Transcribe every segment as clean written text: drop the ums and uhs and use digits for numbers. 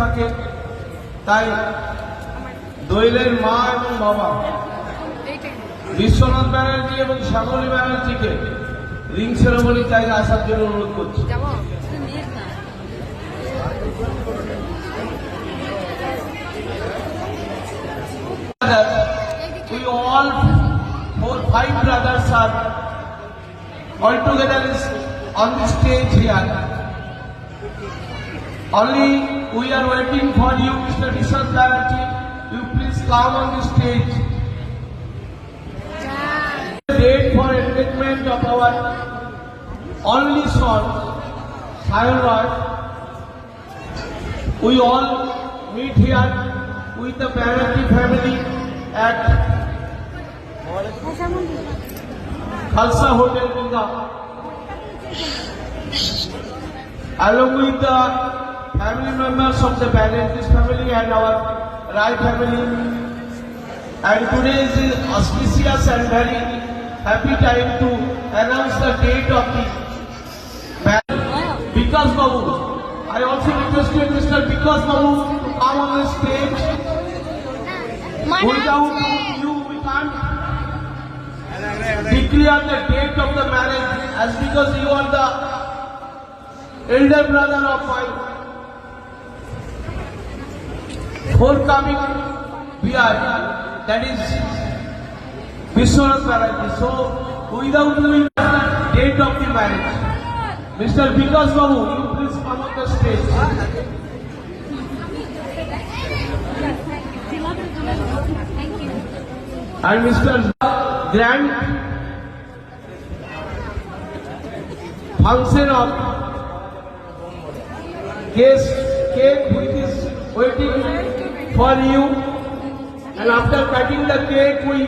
থাকে, তাই দোয়েলের মা এবং বাবা বিশ্বনাথ ব্যানার্জি এবং শ্যামলী ব্যানার্জিকে রিং সেরেমনি চাই আসার জন্য অনুরোধ করছি। We all 4-5 brothers are all together on the stage here. Only we are waiting for you, Mr. Vishal Banerjee. You please come on the stage. Date for engagement of our only son, Sayan Roy. We all meet here with the Banerjee family at Khalsa Hotel Bunga, along with the family members of the Banerjee family and our Rai family. And today is auspicious and very happy time to announce the date of the Vikas Babu. I also requested Mr. Vikas Babu to come on the stage. Without you, we can't declare the date of the marriage, as because you are the elder brother of my forthcoming bride, that is Vishwanath Banerjee. So, without knowing the date of the marriage, Mr. Vikas Babu, you please come on the stage. And Mr. Grand function of cake which is waiting for you, and after cutting the cake we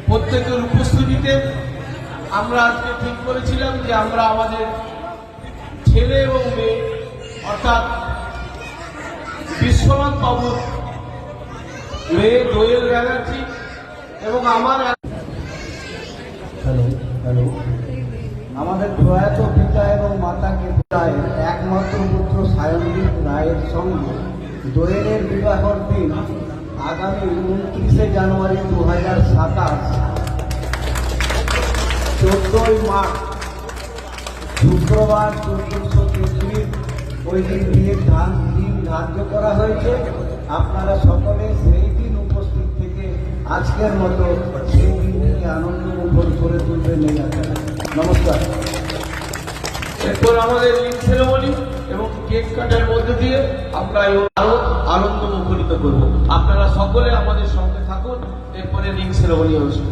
প্রত্যেকের উপস্থিতিতে আমরা আজকে ঠিক করেছিলাম যে আমরা আমাদের ছেলে এবং মেয়ে অর্থাৎ বিশ্বনাথ বাবুর মেয়ে দোয়েল ব্যানার্জি এবং আমার আমাদের প্রয়াত পিতা এবং মাতাকে রায়ের একমাত্র পুত্র সায়নদীপ রায়ের সঙ্গে দোয়েলের বিবাহর দিন আগামী 29শে জানুয়ারি 2027, 14ই মার্চ শুক্রবার 1433 ওই দিন বিয়ের দিন ধার্য করা হয়েছে। আপনারা সকলে সেই দিন উপস্থিত থেকে আজকের মতো সেই দিনকে আনন্দমুখর করে তুলবেন এই আশা। নমস্কার। এরপর আমাদের রিং সেরেমনি এবং কেক কাটার মধ্য দিয়ে আমরা আরো আনন্দ মুখরিত করব। আপনারা সকলে আমাদের সঙ্গে থাকুন। এরপরে রিং সেরেমনি অনুষ্ঠান।